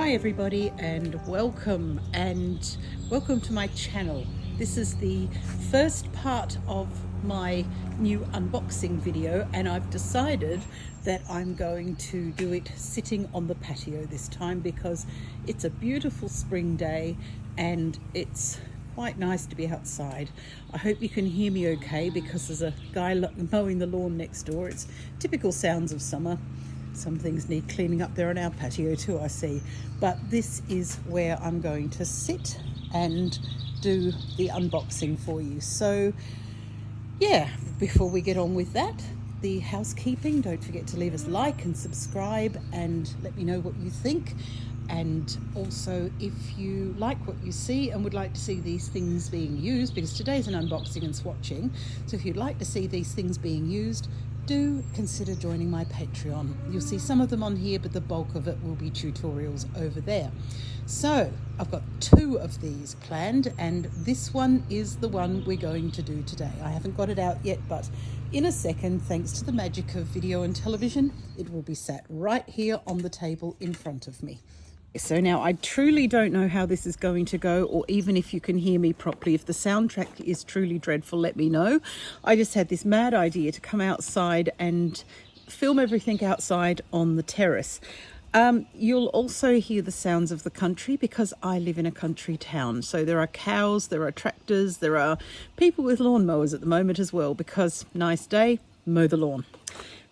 Hi everybody and welcome to my channel. This is the first part of my new unboxing video, and I've decided that I'm going to do it sitting on the patio this time because it's a beautiful spring day and it's quite nice to be outside. I hope you can hear me okay because there's a guy mowing the lawn next door. It's typical sounds of summer. Some things need cleaning up there on our patio too, I see. But this is where I'm going to sit and do the unboxing for you. So yeah, before we get on with that, the housekeeping, don't forget to leave us a like and subscribe and let me know what you think. And also, if you like what you see and would like to see these things being used, because today's an unboxing and swatching, so if you'd like to see these things being used, do consider joining my Patreon. You'll see some of them on here, but the bulk of it will be tutorials over there. So I've got 2 of these planned, and this one is the one we're going to do today. I haven't got it out yet, but in a second, thanks to the magic of video and television, it will be sat right here on the table in front of me. So now I truly don't know how this is going to go, or even if you can hear me properly. If the soundtrack is truly dreadful, let me know. I just had this mad idea to come outside and film everything outside on the terrace. You'll also hear the sounds of the country because I live in a country town. So there are cows, there are tractors, there are people with lawnmowers at the moment as well, because nice day, mow the lawn.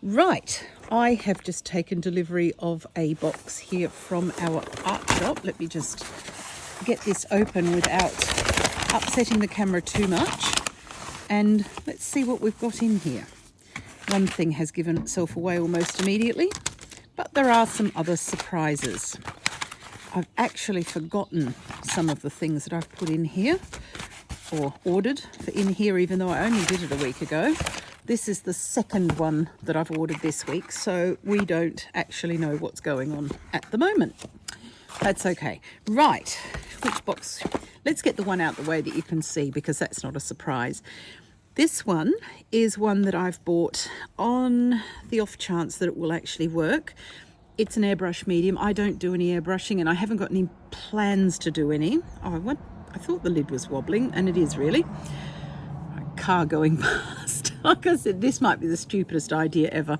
Right, I have just taken delivery of a box here from our art shop. Let me just get this open without upsetting the camera too much. And let's see what we've got in here. One thing has given itself away almost immediately, but there are some other surprises. I've actually forgotten some of the things that I've put in here or ordered for in here, even though I only did it a week ago. This is the second one that I've ordered this week, so we don't actually know what's going on at the moment. That's okay. Right, which box? Let's get the one out the way that you can see, because that's not a surprise. This one is one that I've bought on the off chance that it will actually work. It's an airbrush medium. I don't do any airbrushing, and I haven't got any plans to do any. Oh, I thought the lid was wobbling, and it is really. A car going past. Like I said, this might be the stupidest idea ever.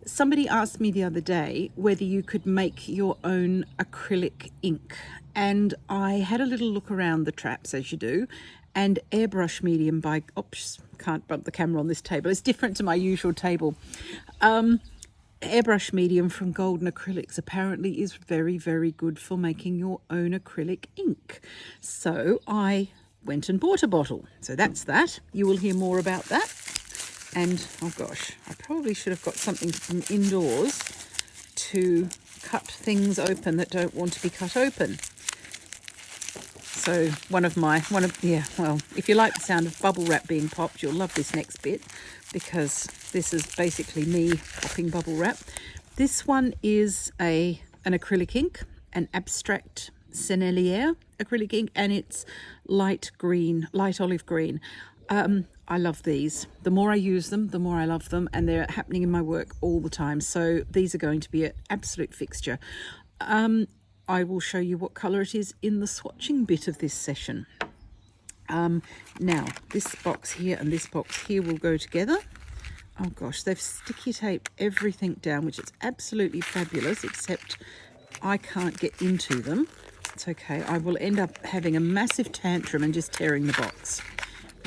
Somebody asked me the other day whether you could make your own acrylic ink, and I had a little look around the traps, as you do, and airbrush medium by, oops, can't bump the camera on this table, it's different to my usual table. Airbrush medium from Golden Acrylics apparently is very, very good for making your own acrylic ink. So I went and bought a bottle. So that's that. You will hear more about that. And oh gosh, I probably should have got something from indoors to cut things open that don't want to be cut open. So if you like the sound of bubble wrap being popped, you'll love this next bit, because this is basically me popping bubble wrap. This one is an acrylic ink, an abstract Sennelier acrylic ink, and it's light olive green. I love these. The more I use them, the more I love them, and they're happening in my work all the time. So these are going to be an absolute fixture. I will show you what colour it is in the swatching bit of this session. Now, this box here and this box here will go together. Oh gosh, they've sticky taped everything down, which is absolutely fabulous, except I can't get into them. It's okay. I will end up having a massive tantrum and just tearing the box.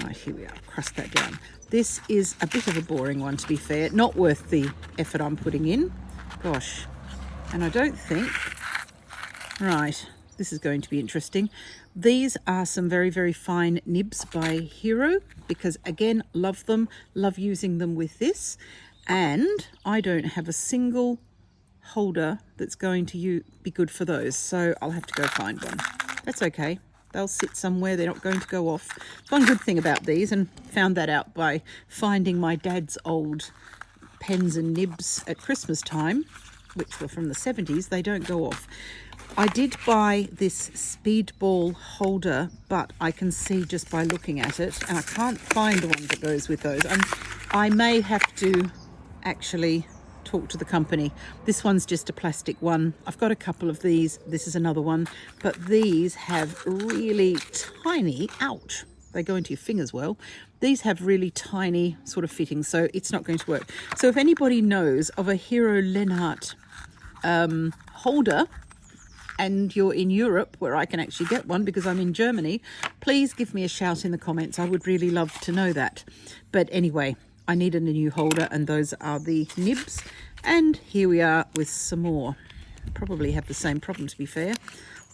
Right, here we are. Crust that down. This is a bit of a boring one, to be fair. Not worth the effort I'm putting in. Gosh. And I don't think... Right, this is going to be interesting. These are some very, very fine nibs by Hero, because again, love them. Love using them with this. And I don't have a single holder that's going to be good for those, so I'll have to go find one. That's okay, they'll sit somewhere, they're not going to go off. One good thing about these, and found that out by finding my dad's old pens and nibs at Christmas time, which were from the 70s, they don't go off. I did buy this speedball holder, but I can see just by looking at it, and I can't find the one that goes with those. I may have to actually talk to the company. This one's just a plastic one. I've got a couple of these. This is another one, but these have really tiny, ouch, they go into your fingers well. These have really tiny sort of fittings, so it's not going to work. So if anybody knows of a Hero Lennart holder and you're in Europe where I can actually get one because I'm in Germany, please give me a shout in the comments. I would really love to know that. But anyway, I needed a new holder, and those are the nibs. And here we are with some more. Probably have the same problem, to be fair.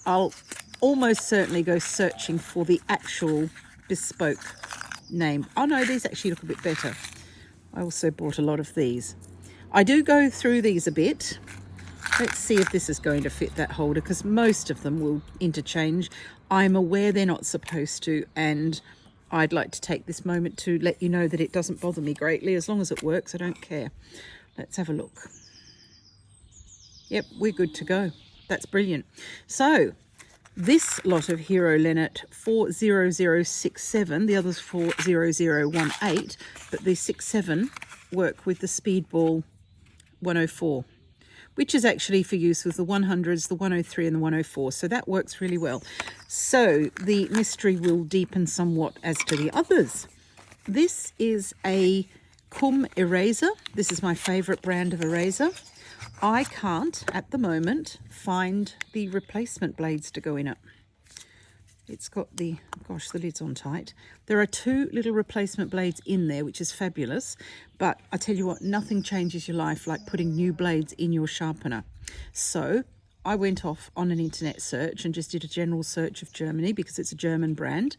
I'll almost certainly go searching for the actual bespoke name. Oh no, these actually look a bit better. I also bought a lot of these. I do go through these a bit. Let's see if this is going to fit that holder, because most of them will interchange. I'm aware they're not supposed to, and I'd like to take this moment to let you know that it doesn't bother me greatly. As long as it works, I don't care. Let's have a look. Yep, we're good to go. That's brilliant. So this lot of Hero Lennart 40067, the others 40018, but the 67 work with the Speedball 104, which is actually for use with the 100s, the 103 and the 104. So that works really well. So the mystery will deepen somewhat as to the others. This is a Cum eraser. This is my favorite brand of eraser. I can't, at the moment, find the replacement blades to go in it. It's got the, gosh, the lid's on tight. There are two little replacement blades in there, which is fabulous. But I tell you what, nothing changes your life like putting new blades in your sharpener. So I went off on an internet search and just did a general search of Germany because it's a German brand,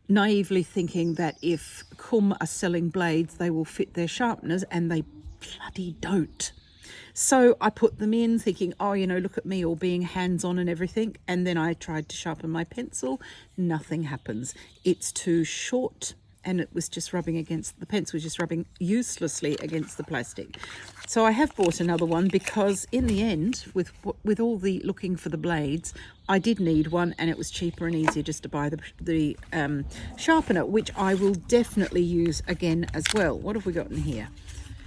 naively thinking that if Cum are selling blades, they will fit their sharpeners, and they bloody don't. So I put them in thinking, oh, you know, look at me all being hands-on and everything. And then I tried to sharpen my pencil. Nothing happens. It's too short, and it was just rubbing against, the pencil was just rubbing uselessly against the plastic. So I have bought another one because in the end, with all the looking for the blades, I did need one, and it was cheaper and easier just to buy the sharpener, which I will definitely use again as well. What have we got in here?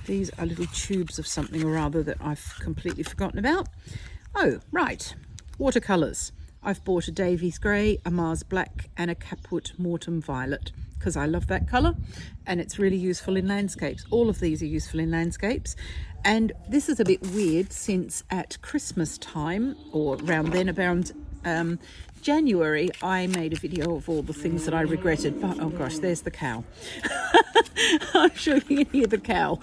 These are little tubes of something or other that I've completely forgotten about. Oh, right. Watercolours. I've bought a Davies Grey, a Mars Black and a Caput Mortem Violet because I love that colour and it's really useful in landscapes. All of these are useful in landscapes. And this is a bit weird since at Christmas time, or around then, around January, I made a video of all the things that I regretted. But oh gosh, there's the cow. I'm sure you can hear the cow.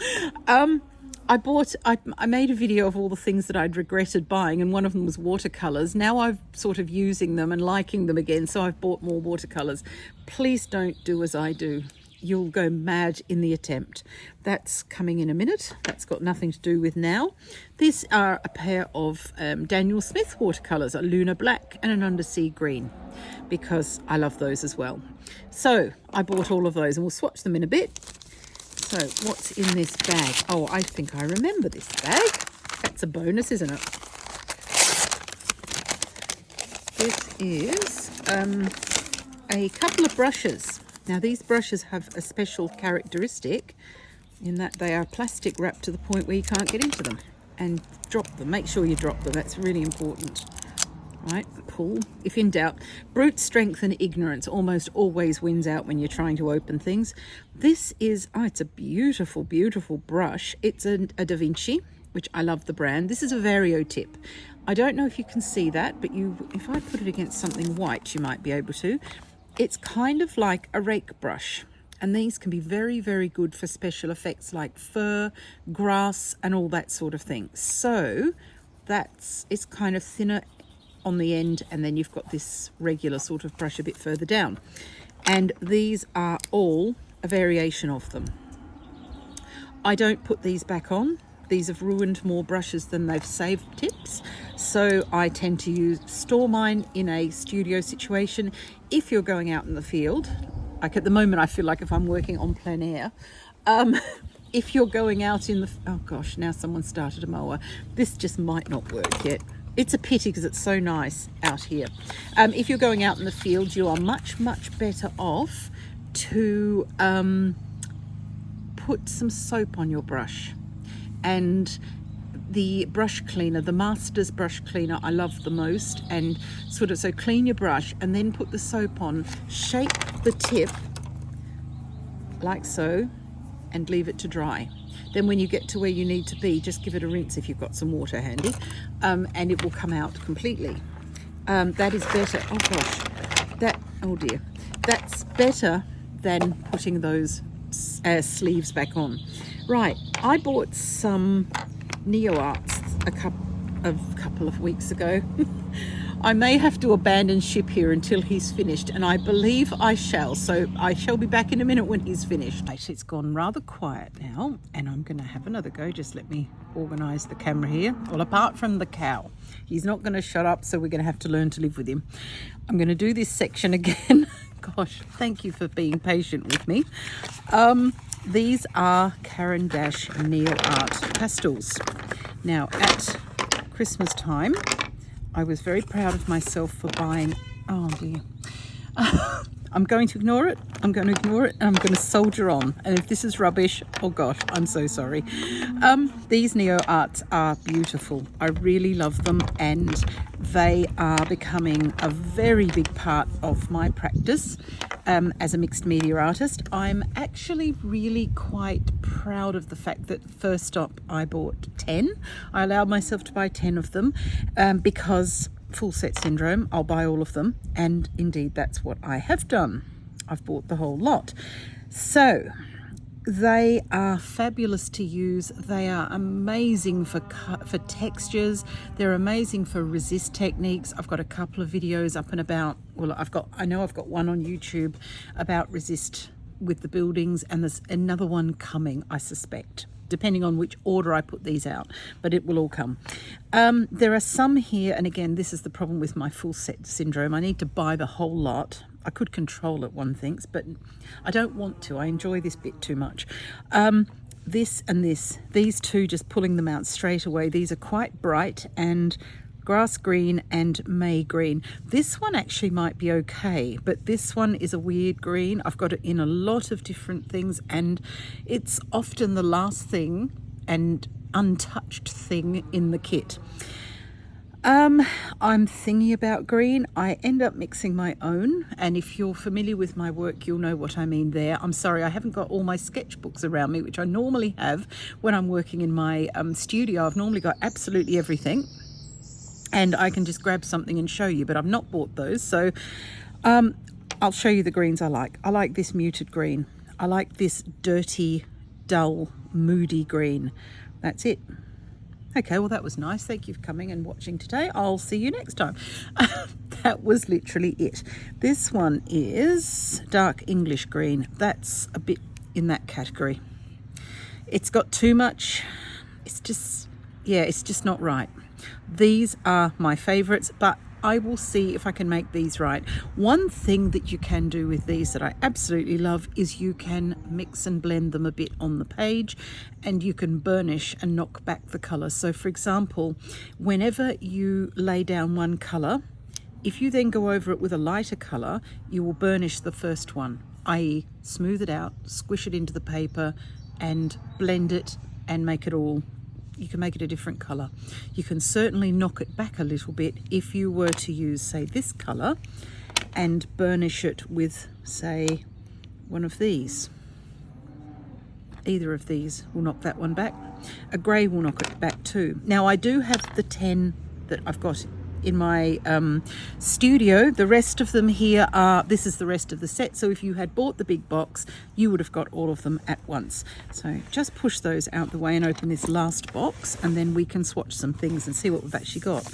I made a video of all the things that I'd regretted buying, and one of them was watercolours. Now I'm sort of using them and liking them again, so I've bought more watercolours. Please don't do as I do. You'll go mad in the attempt. That's coming in a minute. That's got nothing to do with now. These are a pair of Daniel Smith watercolours, a Lunar Black and an Undersea Green, because I love those as well. So I bought all of those, and we'll swatch them in a bit. So what's in this bag? Oh, I think I remember this bag. That's a bonus, isn't it? This is a couple of brushes. Now these brushes have a special characteristic in that they are plastic wrapped to the point where you can't get into them. And drop them. Make sure you drop them. That's really important. Right, pull. If in doubt, brute strength and ignorance almost always wins out when you're trying to open things. This is, oh, it's a beautiful, beautiful brush. It's a Da Vinci, which I love the brand. This is a Vario tip. I don't know if you can see that, but if I put it against something white, you might be able to. It's kind of like a rake brush. And these can be very, very good for special effects like fur, grass, and all that sort of thing. So it's kind of thinner on the end, and then you've got this regular sort of brush a bit further down. And these are all a variation of them. I don't put these back on. These have ruined more brushes than they've saved tips. So I tend to store mine in a studio situation. If you're going out in the field, like at the moment, I feel like if I'm working on plein air, if you're going out in the, oh gosh, now someone started a mower. This just might not work yet. It's a pity because it's so nice out here. If you're going out in the field, you are much, much better off to put some soap on your brush. and the brush cleaner, the Master's brush cleaner, I love the most. And sort of, so clean your brush and then put the soap on, shake the tip like so, and leave it to dry. Then when you get to where you need to be, just give it a rinse if you've got some water handy, and it will come out completely. That is better. Oh gosh, oh dear, that's better than putting those sleeves back on. Right, I bought some Neo Arts a couple of weeks ago. I may have to abandon ship here until he's finished, and I believe I shall. So I shall be back in a minute when he's finished. It's gone rather quiet now, and I'm going to have another go. Just let me organise the camera here. Well, apart from the cow, he's not going to shut up, so we're going to have to learn to live with him. I'm going to do this section again. Gosh, thank you for being patient with me. These are Caran d'Ache Neo Art Pastels. Now, at Christmas time, I was very proud of myself for buying, oh dear, I'm going to ignore it, and I'm going to soldier on. And if this is rubbish, oh gosh, I'm so sorry. These Neo Arts are beautiful. I really love them, and they are becoming a very big part of my practice as a mixed media artist. I'm actually really quite proud of the fact that first up I bought 10. I allowed myself to buy 10 of them because full set syndrome, I'll buy all of them, and indeed that's what I have done. I've bought the whole lot. So they are fabulous to use. They are amazing for textures. They're amazing for resist techniques. I've got a couple of videos up and about. Well, I know I've got one on YouTube about resist with the buildings, and there's another one coming, I suspect, depending on which order I put these out, but it will all come. There are some here, and again, this is the problem with my full set syndrome. I need to buy the whole lot. I could control it, one thinks, but I don't want to. I enjoy this bit too much. This and these two, just pulling them out straight away. These are quite bright, and grass green and May green. This one actually might be okay, but this one is a weird green. I've got it in a lot of different things, and it's often the last thing and untouched thing in the kit. I'm thingy about green. I end up mixing my own, and if you're familiar with my work, you'll know what I mean there. I'm sorry, I haven't got all my sketchbooks around me, which I normally have when I'm working in my studio. I've normally got absolutely everything, and I can just grab something and show you, but I've not bought those. So I'll show you the greens I like. I like this muted green. I like this dirty, dull, moody green. That's it. Okay, well, that was nice. Thank you for coming and watching today. I'll see you next time. That was literally it. This one is dark English green. That's a bit in that category. It's got too much. It's just, yeah, it's just not right. These are my favorites, but I will see if I can make these right. One thing that you can do with these that I absolutely love is you can mix and blend them a bit on the page, and you can burnish and knock back the colour. So for example, whenever you lay down one colour, if you then go over it with a lighter colour, you will burnish the first one, i.e. smooth it out, squish it into the paper and blend it and make it all, you can make it a different colour. You can certainly knock it back a little bit if you were to use, say, this colour and burnish it with, say, one of these. Either of these will knock that one back. A grey will knock it back too. Now, I do have the 10 that I've got in my studio. The rest of them here are, this is the rest of the set. So if you had bought the big box, you would have got all of them at once. So just push those out the way and open this last box, and then we can swatch some things and see what we've actually got.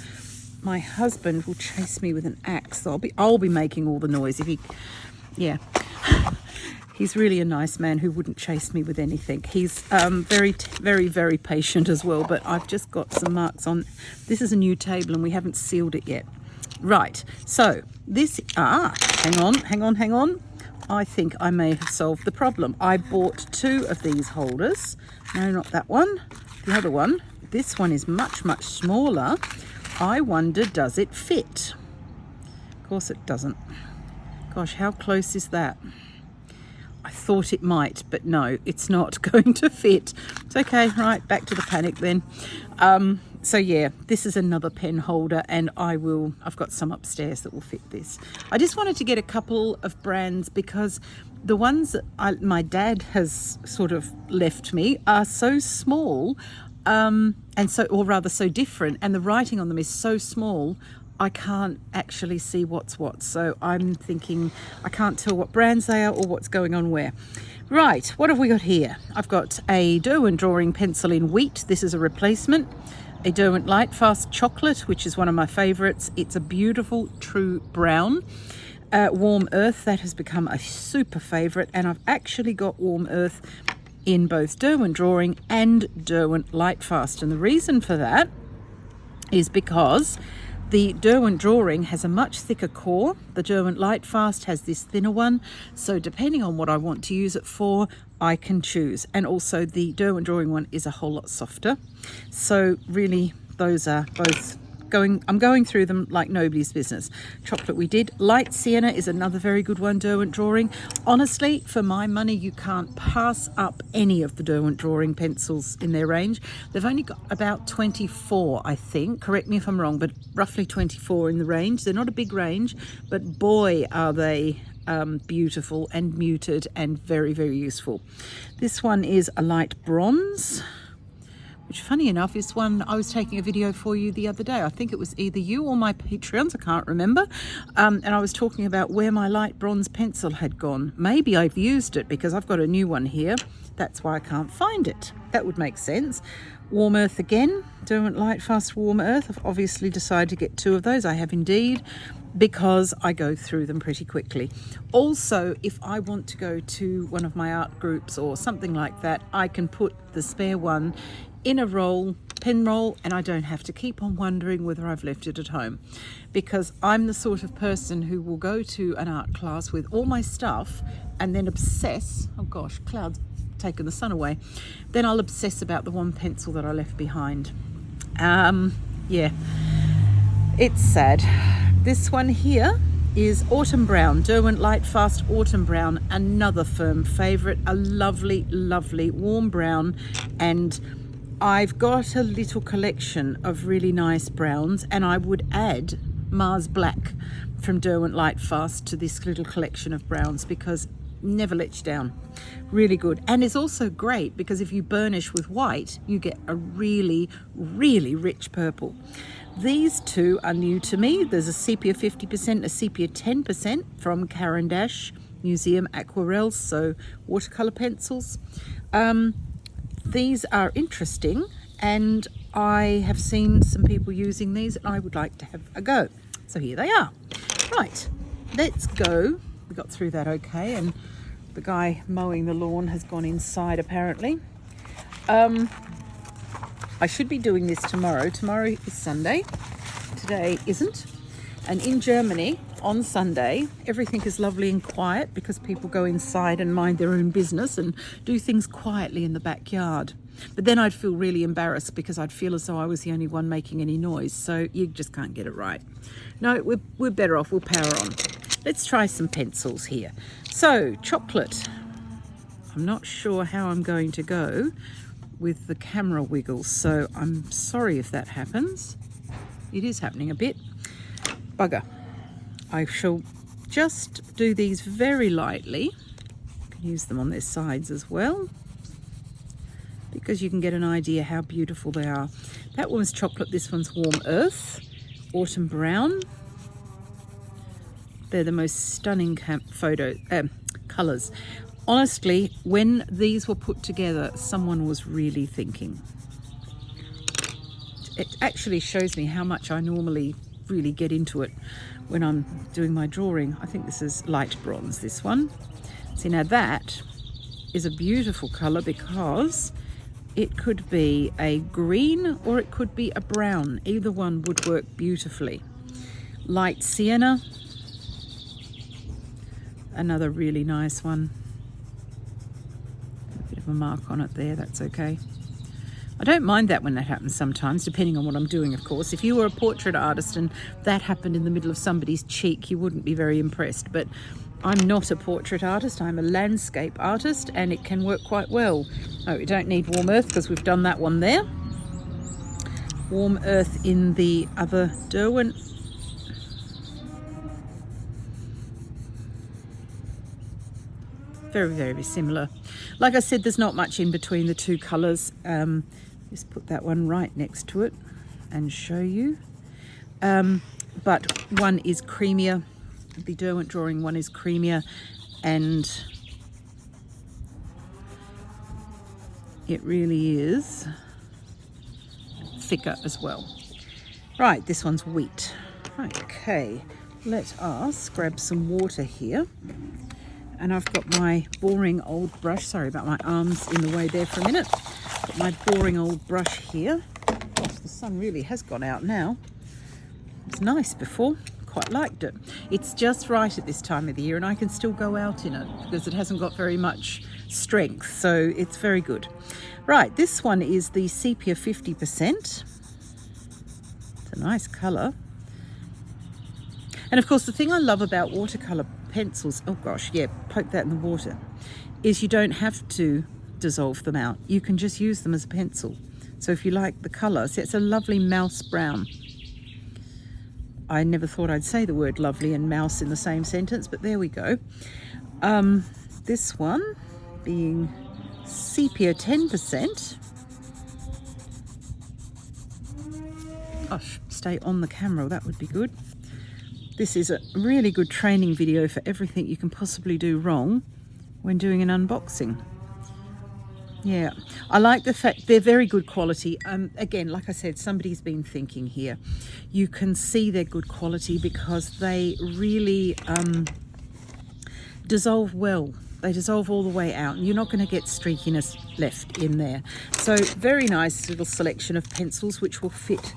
My husband will chase me with an axe, so I'll be making all the noise if he, yeah. He's really a nice man who wouldn't chase me with anything. He's very, very patient as well, but I've just got some marks on. This is a new table and we haven't sealed it yet. Right, so this, hang on. I think I may have solved the problem. I bought 2 of these holders. No, not that one, the other one. This one is much smaller. I wonder, does it fit? Of course it doesn't. Gosh, how close is that? I I thought it might, but no, it's not going to fit. It's okay, right, back to the panic then. So yeah, this is another pen holder, and I've got some upstairs that will fit this. I just wanted to get a couple of brands because the ones that my dad has sort of left me are so small, and so different, and the writing on them is so small, I can't actually see what's what. So I'm thinking I can't tell what brands they are or what's going on where. Right, what have we got here? I've got a Derwent drawing pencil in wheat. This is a replacement. A Derwent Lightfast chocolate, which is one of my favorites. It's a beautiful true brown. Warm Earth, that has become a super favorite, and I've actually got Warm Earth in both Derwent drawing and Derwent Lightfast. And the reason for that is because the Derwent drawing has a much thicker core. The Derwent Lightfast has this thinner one. So depending on what I want to use it for, I can choose. And also the Derwent drawing one is a whole lot softer. So really those are both I'm going through them like nobody's business. Chocolate we did. Light Sienna is another very good one, Derwent drawing. Honestly, for my money, you can't pass up any of the Derwent drawing pencils in their range. They've only got about 24, I think. Correct me if I'm wrong, but roughly 24 in the range. They're not a big range, but boy, are they beautiful and muted and very, very useful. This one is a light bronze, which funny enough is one I was taking a video for you the other day. I think it was either you or my Patreons, I can't remember. And I was talking about where my light bronze pencil had gone. Maybe I've used it because I've got a new one here. That's why I can't find it. That would make sense. Warm Earth again, Derwent Lightfast Warm Earth. I've obviously decided to get two of those. I have indeed, because I go through them pretty quickly. Also, if I want to go to one of my art groups or something like that, I can put the spare one in a roll, pen roll, and I don't have to keep on wondering whether I've left it at home, because I'm the sort of person who will go to an art class with all my stuff and then obsess, oh gosh, clouds taken the sun away, then I'll obsess about the one pencil that I left behind. Yeah, it's sad. This one here is Autumn Brown, Derwent Lightfast Autumn Brown, another firm favorite, a lovely, lovely warm brown. And I've got a little collection of really nice browns, and I would add Mars Black from Derwent Lightfast to this little collection of browns because never lets you down. Really good. And it's also great because if you burnish with white, you get a really, really rich purple. These two are new to me. There's a sepia 50%, a sepia 10% from Caran d'Ache Museum Aquarelles, so watercolour pencils. These are interesting, and I have seen some people using these, and I would like to have a go. So here they are. Right, let's go. We got through that okay, and the guy mowing the lawn has gone inside apparently. I should be doing this tomorrow. Tomorrow is Sunday. Today isn't. And in Germany, on Sunday, everything is lovely and quiet because people go inside and mind their own business and do things quietly in the backyard. But then I'd feel really embarrassed because I'd feel as though I was the only one making any noise. So you just can't get it right. No, we're better off. We'll power on. Let's try some pencils here. So, chocolate. I'm not sure how I'm going to go with the camera wiggles, so I'm sorry if that happens. It is happening a bit. Bugger. I shall just do these very lightly. You can use them on their sides as well, because you can get an idea how beautiful they are. That one's chocolate, this one's Warm Earth, Autumn Brown. They're the most stunning colours. Honestly, when these were put together, someone was really thinking. It actually shows me how much I normally really get into it when I'm doing my drawing. I think this is light bronze, this one. See, now that is a beautiful colour because it could be a green or it could be a brown. Either one would work beautifully. Light Sienna, another really nice one. A bit of a mark on it there, that's okay. I don't mind that when that happens sometimes, depending on what I'm doing, of course. If you were a portrait artist and that happened in the middle of somebody's cheek, you wouldn't be very impressed. But I'm not a portrait artist, I'm a landscape artist, and it can work quite well. Oh, we don't need warm earth because we've done that one there. Warm earth in the other Derwent. Very, very similar. Like I said, there's not much in between the two colours. Just put that one right next to it and show you. But one is creamier. The Derwent drawing one is creamier, and it really is thicker as well. Right, this one's wheat. Okay, let us grab some water here. And I've got my boring old brush. Sorry about my arms in the way there for a minute. Got my boring old brush here. Gosh, the sun really has gone out now. It was nice before. Quite liked it. It's just right at this time of the year, and I can still go out in it because it hasn't got very much strength, so it's very good. Right, this one is the sepia 50%. It's a nice colour. And of course, the thing I love about watercolour pencils, oh gosh, yeah, poke that in the water, is you don't have to dissolve them out. You can just use them as a pencil. So if you like the colour, see, it's a lovely mouse brown. I never thought I'd say the word lovely and mouse in the same sentence, but there we go. This one being sepia 10%. Gosh, stay on the camera, that would be good. This is a really good training video for everything you can possibly do wrong when doing an unboxing. Yeah, I like the fact they're very good quality. Again, like I said, somebody's been thinking here. You can see they're good quality because they really dissolve well. They dissolve all the way out, and you're not going to get streakiness left in there. So very nice little selection of pencils which will fit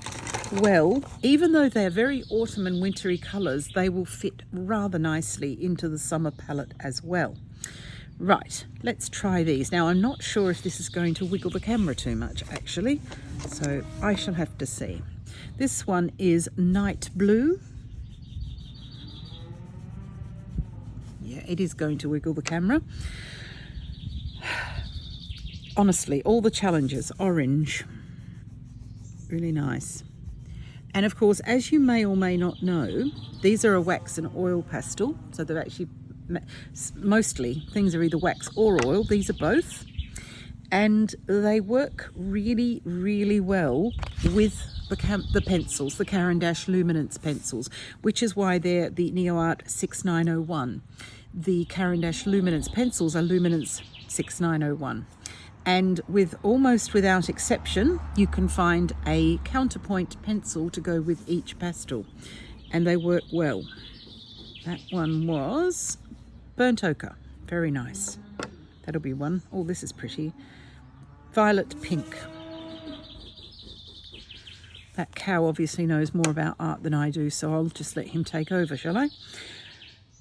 well. Even though they're very autumn and wintry colours, they will fit rather nicely into the summer palette as well. Right, let's try these. Now, I'm not sure if this is going to wiggle the camera too much, actually, so I shall have to see. This one is Night Blue. Yeah, it is going to wiggle the camera. Honestly, all the challenges, orange. Really nice. And of course, as you may or may not know, these are a wax and oil pastel, so they're actually mostly things are either wax or oil. These are both, and they work really, really well with the pencils, the Caran d'Ache Luminance pencils, which is why they're the NeoArt 6901. The Caran d'Ache Luminance pencils are Luminance 6901. And with almost without exception, you can find a counterpoint pencil to go with each pastel, and they work well. That one was Burnt Ochre, very nice. That'll be one. Oh, this is pretty. Violet Pink. That cow obviously knows more about art than I do, so I'll just let him take over, shall I?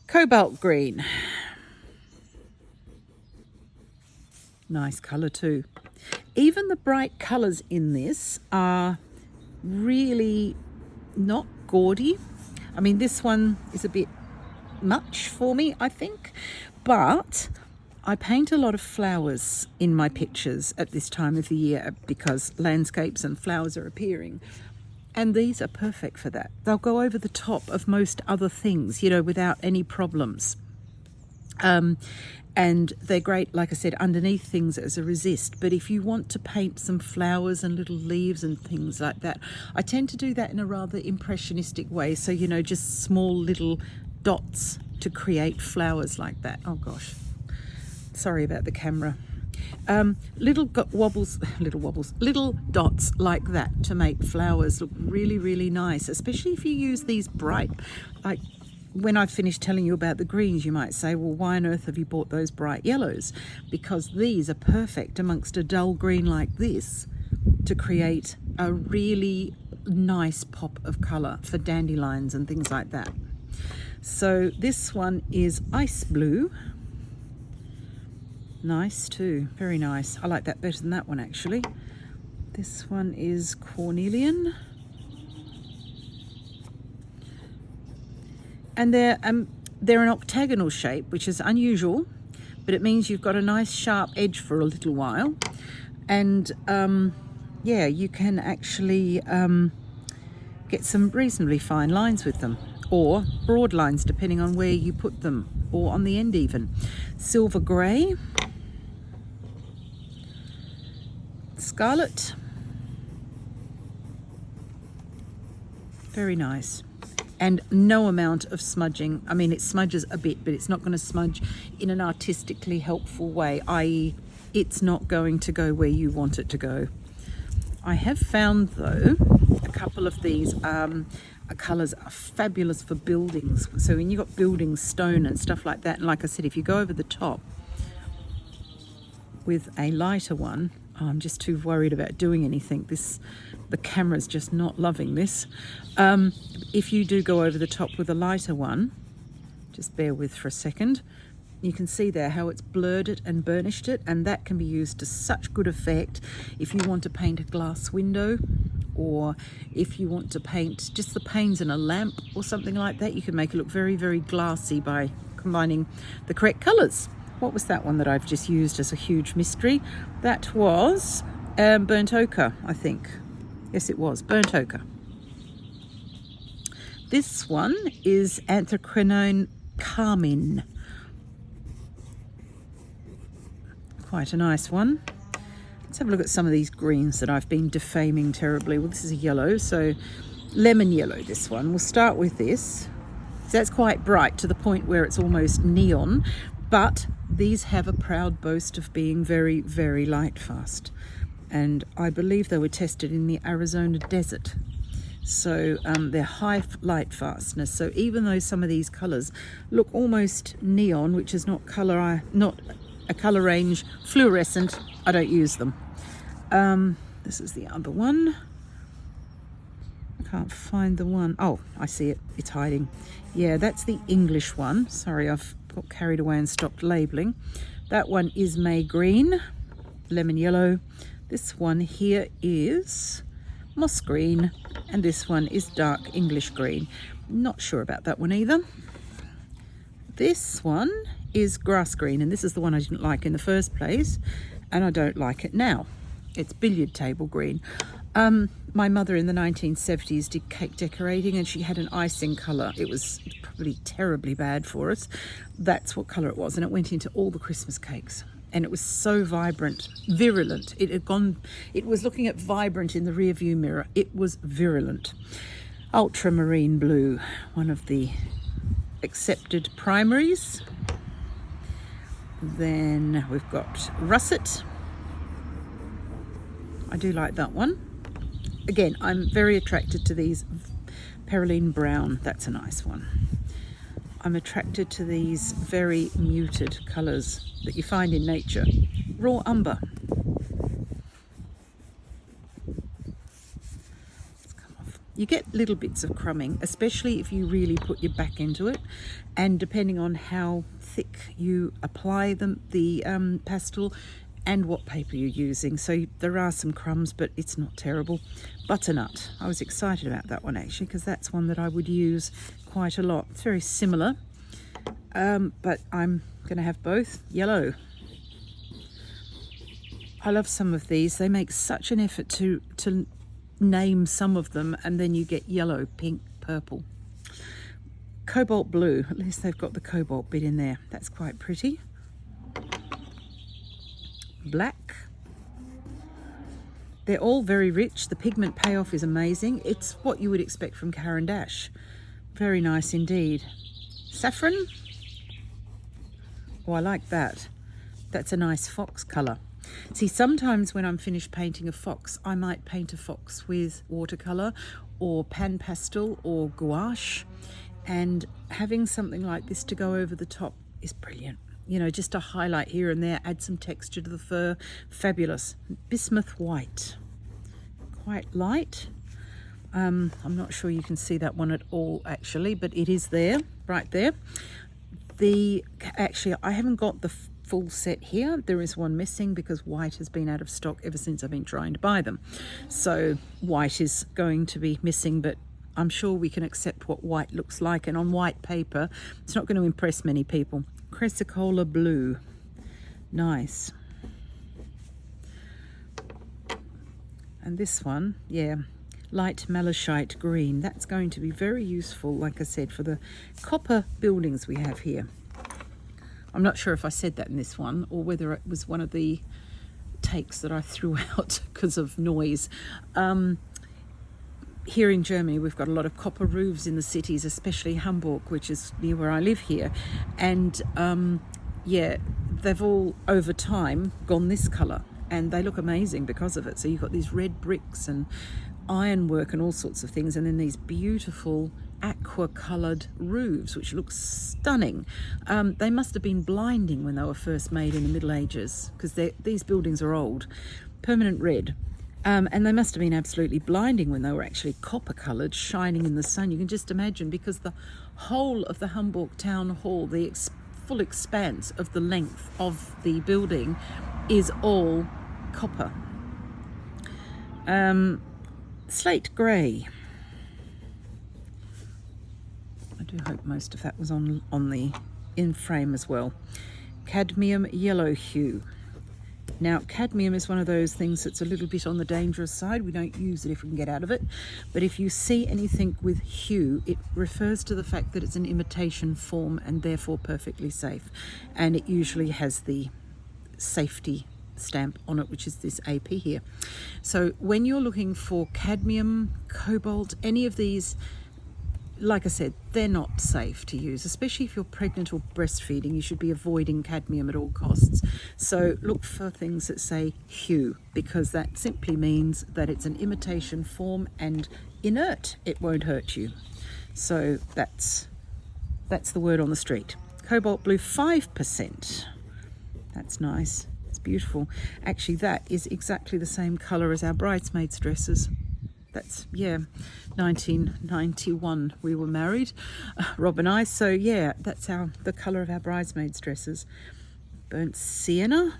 Cobalt Green. Nice colour too. Even the bright colours in this are really not gaudy. I mean, this one is a bit much for me, I think, but I paint a lot of flowers in my pictures at this time of the year because landscapes and flowers are appearing, and these are perfect for that. They'll go over the top of most other things, you know, without any problems. And they're great, like I said, underneath things as a resist. But if you want to paint some flowers and little leaves and things like that, I tend to do that in a rather impressionistic way. So, you know, just small little dots to create flowers like that. Oh gosh, sorry about the camera. Little dots like that to make flowers look really, really nice, especially if you use these bright, like when I've finished telling you about the greens, you might say, well, why on earth have you bought those bright yellows? Because these are perfect amongst a dull green like this to create a really nice pop of colour for dandelions and things like that. So this one is Ice Blue. Nice too, very nice. I like that better than that one actually. This one is Cornelian. And they're they're an octagonal shape, which is unusual, but it means you've got a nice sharp edge for a little while. And yeah, you can actually get some reasonably fine lines with them, or broad lines depending on where you put them, or on the end even. Silver grey, scarlet, very nice. And no amount of smudging. I mean, it smudges a bit, but it's not going to smudge in an artistically helpful way, i.e. it's not going to go where you want it to go. I have found, though, a couple of these colours are fabulous for buildings. So when you've got building stone and stuff like that, and like I said, if you go over the top with a lighter one, I'm just too worried about doing anything. The camera's just not loving this. If you do go over the top with a lighter one, just bear with for a second, you can see there how it's blurred it and burnished it, and that can be used to such good effect if you want to paint a glass window, or if you want to paint just the panes in a lamp or something like that. You can make it look very, very glassy by combining the correct colours. What was that one that I've just used as a huge mystery? That was burnt ochre, I think. Yes, it was burnt ochre. This one is anthraquinone carmine. Quite a nice one. Let's have a look at some of these greens that I've been defaming terribly. Well, this is a yellow, so lemon yellow, this one. We'll start with this. So that's quite bright to the point where it's almost neon, but these have a proud boast of being very, very light fast. And I believe they were tested in the Arizona desert. So they're high light fastness. So even though some of these colours look almost neon, which is not a colour range fluorescent, I don't use them. This is the other one. I can't find the one. Oh, I see it. It's hiding. Yeah, that's the English one. Sorry, I've got carried away and stopped labelling. That one is May Green, lemon yellow. This one here is moss green, and this one is dark English green. Not sure about that one either. This one is grass green, and this is the one I didn't like in the first place, and I don't like it now. It's billiard table green. My mother in the 1970s did cake decorating, and she had an icing colour. It was probably terribly bad for us. That's what colour it was, and it went into all the Christmas cakes. And it was so vibrant, virulent. It was looking at vibrant in the rear view mirror. It was virulent. Ultramarine blue, one of the accepted primaries. Then we've got russet. I do like that one. Again, I'm very attracted to these. Perylene brown, that's a nice one. I'm attracted to these very muted colours that you find in nature. Raw umber. Let's come off. You get little bits of crumbing, especially if you really put your back into it, and depending on how thick you apply the pastel and what paper you're using. So there are some crumbs, but it's not terrible. Butternut. I was excited about that one actually, because that's one that I would use quite a lot. It's very similar, but I'm going to have both. Yellow. I love some of these. They make such an effort to name some of them, and then you get yellow, pink, purple. Cobalt blue. At least they've got the cobalt bit in there. That's quite pretty. Black. They're all very rich. The pigment payoff is amazing. It's what you would expect from Caran d'Ache. Very nice indeed. Saffron. Oh, I like that. That's a nice fox colour. See, sometimes when I'm finished painting a fox, I might paint a fox with watercolour or pan pastel or gouache, and having something like this to go over the top is brilliant. You know, just a highlight here and there, add some texture to the fur. Fabulous. Bismuth white. Quite light. I'm not sure you can see that one at all actually, but it is there, right there. Actually, I haven't got the full set here. There is one missing because white has been out of stock ever since I've been trying to buy them. So white is going to be missing, but I'm sure we can accept what white looks like, and on white paper it's not going to impress many people. Chrysocolla blue, nice. And this one, yeah, light malachite green. That's going to be very useful, like I said, for the copper buildings we have here. I'm not sure if I said that in this one or whether it was one of the takes that I threw out because of noise. Here in Germany, we've got a lot of copper roofs in the cities, especially Hamburg, which is near where I live here. And yeah, they've all over time gone this colour, and they look amazing because of it. So you've got these red bricks and ironwork and all sorts of things, and then these beautiful aqua coloured roofs which look stunning. They must have been blinding when they were first made in the Middle Ages, because these buildings are old. Permanent red, and they must have been absolutely blinding when they were actually copper coloured, shining in the sun. You can just imagine, because the whole of the Hamburg town hall, the full expanse of the length of the building, is all copper. Slate grey. I do hope most of that was on the in frame as well. Cadmium yellow hue. Now, cadmium is one of those things that's a little bit on the dangerous side. We don't use it if we can get out of it. But if you see anything with hue, it refers to the fact that it's an imitation form and therefore perfectly safe. And it usually has the safety stamp on it, which is this AP here. So when you're looking for cadmium, cobalt, any of these, like I said, they're not safe to use, especially if you're pregnant or breastfeeding. You should be avoiding cadmium at all costs. So look for things that say hue, because that simply means that it's an imitation form and inert. It won't hurt you. So that's the word on the street. Cobalt blue, 5%. That's nice. It's beautiful. Actually, that is exactly the same colour as our bridesmaids' dresses. That's, yeah, 1991 we were married, Rob and I. So yeah, that's the colour of our bridesmaids' dresses. Burnt sienna,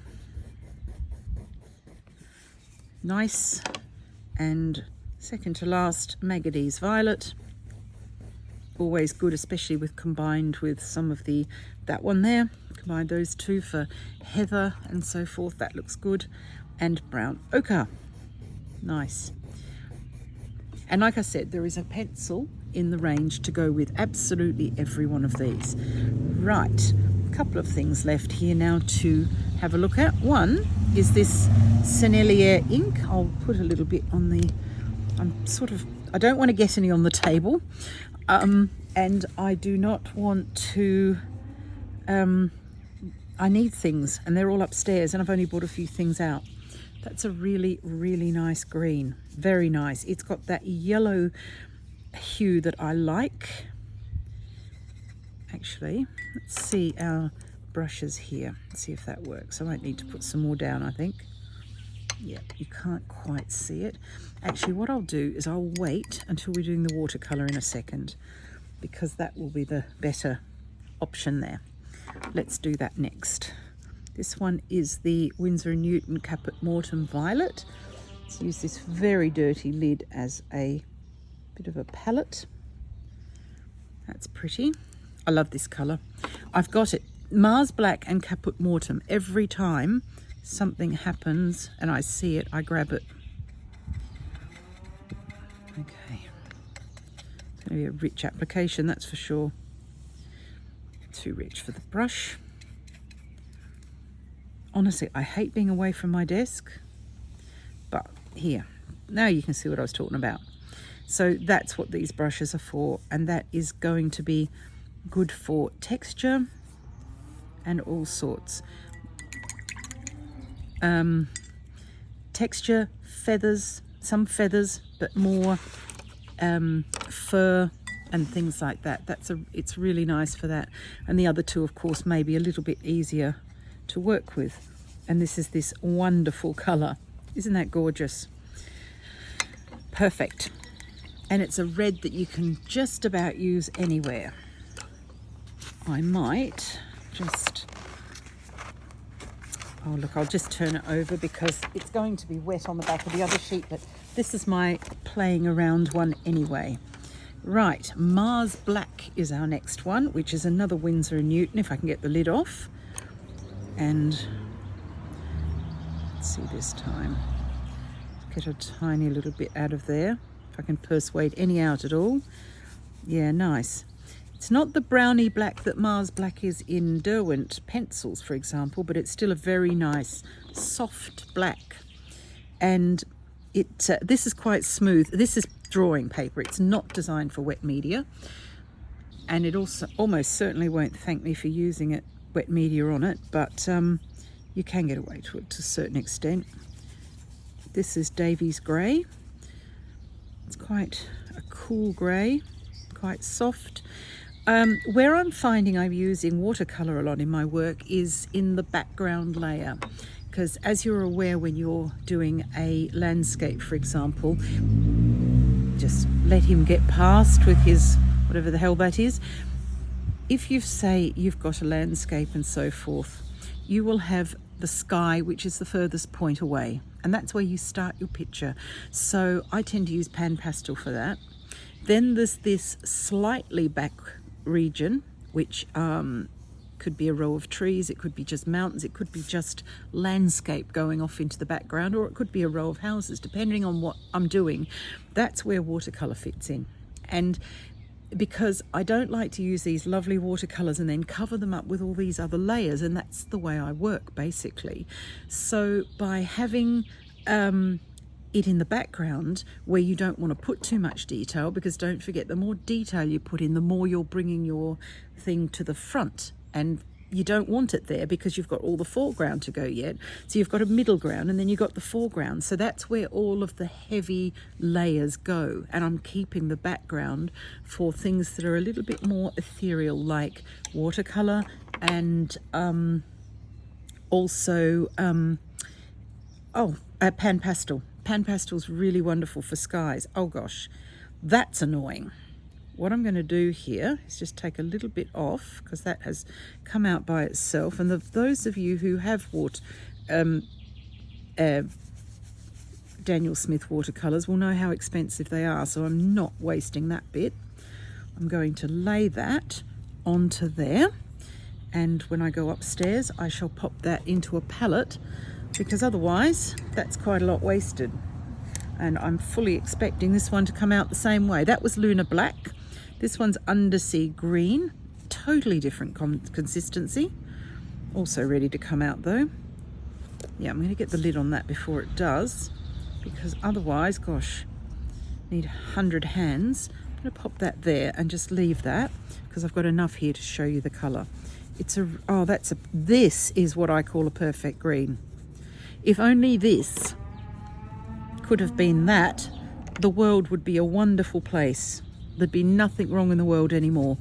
nice. And second to last, Magady's violet. Always good, especially combined with some of that one there. Combine those two for heather and so forth. That looks good. And brown ochre, nice. And like I said, there is a pencil in the range to go with absolutely every one of these. Right, a couple of things left here now to have a look at. One is this Sennelier ink. I'll put a little bit on I don't want to get any on the table. And I do not want to, I need things, and they're all upstairs, and I've only brought a few things out. That's a really, really nice green. Very nice. It's got that yellow hue that I like. Actually, let's see our brushes here. Let's see if that works. I might need to put some more down, I think. Yeah, you can't quite see it. Actually, what I'll do is I'll wait until we're doing the watercolour in a second, because that will be the better option there. Let's do that next. This one is the Winsor & Newton Caput Mortuum Violet. Let's use this very dirty lid as a bit of a palette. That's pretty. I love this colour. I've got it, Mars Black and Caput Mortuum. Every time something happens and I see it, I grab it. Okay. It's going to be a rich application, that's for sure. Too rich for the brush. Honestly, I hate being away from my desk, but here, now you can see what I was talking about. So that's what these brushes are for, and that is going to be good for texture and all sorts. Texture, feathers, some feathers, but more fur and things like that. It's really nice for that. And the other two, of course, may be a little bit easier to work with. And this is this wonderful colour. Isn't that gorgeous? Perfect. And it's a red that you can just about use anywhere. I might just, oh look, I'll just turn it over because it's going to be wet on the back of the other sheet, but this is my playing around one anyway. Right, Mars Black is our next one, which is another Winsor & Newton, if I can get the lid off. And let's see this time. Get a tiny little bit out of there, if I can persuade any out at all. Yeah, nice. It's not the browny black that Mars Black is in Derwent pencils, for example, but it's still a very nice, soft black. And this is quite smooth. This is drawing paper. It's not designed for wet media. And it also almost certainly won't thank me for using it wet media on it, but you can get away to it to a certain extent. This is Davies Grey. It's quite a cool grey, quite soft. Where I'm finding I'm using watercolour a lot in my work is in the background layer, because as you're aware, when you're doing a landscape, for example, just let him get past with his whatever the hell that is. If you've got a landscape and so forth, you will have the sky, which is the furthest point away, and that's where you start your picture. So I tend to use pan pastel for that. Then there's this slightly back region, which could be a row of trees, it could be just mountains, it could be just landscape going off into the background, or it could be a row of houses, depending on what I'm doing. That's where watercolour fits in. And because I don't like to use these lovely watercolours and then cover them up with all these other layers, and that's the way I work basically. So by having it in the background where you don't want to put too much detail, because don't forget, the more detail you put in, the more you're bringing your thing to the front, and you don't want it there because you've got all the foreground to go yet. So you've got a middle ground and then you've got the foreground. So that's where all of the heavy layers go. And I'm keeping the background for things that are a little bit more ethereal, like watercolour, and also pan pastel. Pan pastel's really wonderful for skies. Oh gosh, that's annoying. What I'm going to do here is just take a little bit off, because that has come out by itself. And those of you who have Daniel Smith watercolours will know how expensive they are, so I'm not wasting that bit. I'm going to lay that onto there, and when I go upstairs I shall pop that into a palette, because otherwise that's quite a lot wasted. And I'm fully expecting this one to come out the same way. That was Lunar Black. This one's Undersea Green, totally different consistency. Also ready to come out though. Yeah, I'm going to get the lid on that before it does, because otherwise, gosh, need 100 hands. I'm going to pop that there and just leave that, because I've got enough here to show you the colour. This is what I call a perfect green. If only this could have been that, the world would be a wonderful place. There'd be nothing wrong in the world anymore.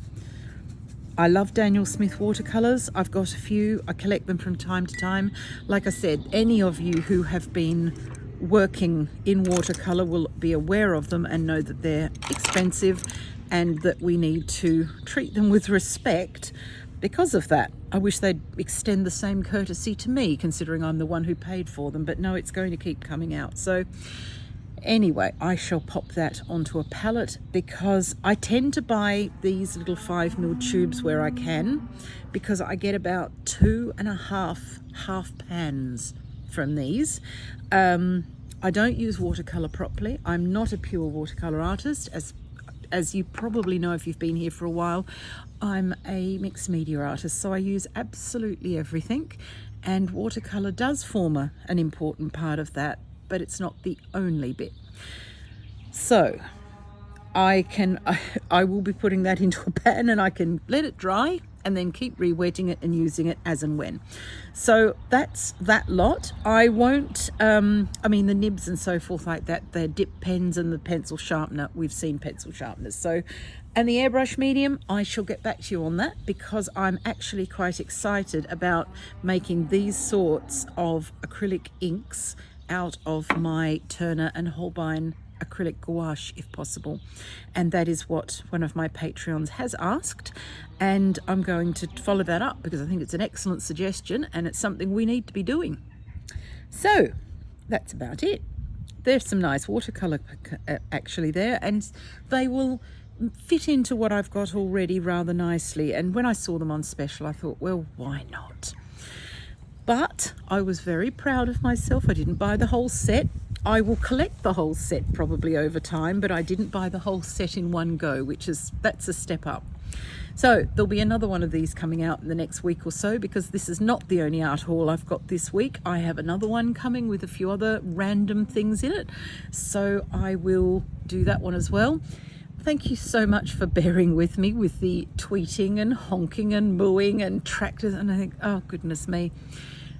I love Daniel Smith watercolours. I've got a few. I collect them from time to time. Like I said, any of you who have been working in watercolour will be aware of them and know that they're expensive and that we need to treat them with respect because of that. I wish they'd extend the same courtesy to me, considering I'm the one who paid for them, but no, it's going to keep coming out. So anyway, I shall pop that onto a palette, because I tend to buy these little 5mm tubes where I can, because I get about 2.5 half pans from these. I don't use watercolour properly. I'm not a pure watercolour artist, as you probably know if you've been here for a while. I'm a mixed media artist, so I use absolutely everything, and watercolour does form an important part of that, but it's not the only bit. So I will be putting that into a pan, and I can let it dry and then keep re-wetting it and using it as and when. So that's that lot. I won't, the nibs and so forth like that, the dip pens and the pencil sharpener, we've seen pencil sharpeners. So, and the airbrush medium, I shall get back to you on that, because I'm actually quite excited about making these sorts of acrylic inks out of my Turner and Holbein acrylic gouache, if possible. And that is what one of my Patreons has asked, and I'm going to follow that up, because I think it's an excellent suggestion and it's something we need to be doing. So that's about it. There's some nice watercolour actually there, and they will fit into what I've got already rather nicely. And when I saw them on special, I thought, well, why not? But I was very proud of myself. I didn't buy the whole set. I will collect the whole set probably over time, but I didn't buy the whole set in one go, that's a step up. So there'll be another one of these coming out in the next week or so, because this is not the only art haul I've got this week. I have another one coming with a few other random things in it, so I will do that one as well. Thank you so much for bearing with me with the tweeting and honking and mooing and tractors, and I think, oh goodness me,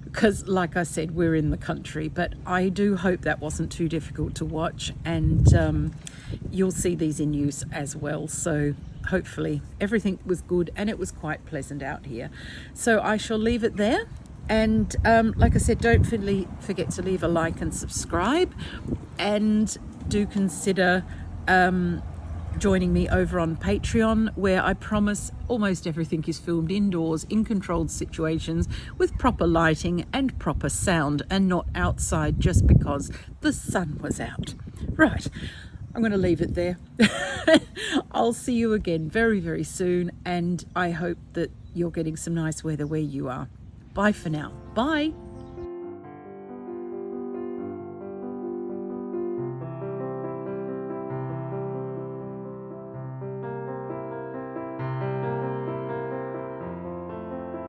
because like I said, we're in the country, but I do hope that wasn't too difficult to watch, and you'll see these in use as well. So hopefully everything was good, and it was quite pleasant out here. So I shall leave it there, and like I said, don't forget to leave a like and subscribe, and do consider joining me over on Patreon, where I promise almost everything is filmed indoors in controlled situations with proper lighting and proper sound, and not outside just because the sun was out. Right, I'm going to leave it there. I'll see you again very, very soon, and I hope that you're getting some nice weather where you are. Bye for now. Bye.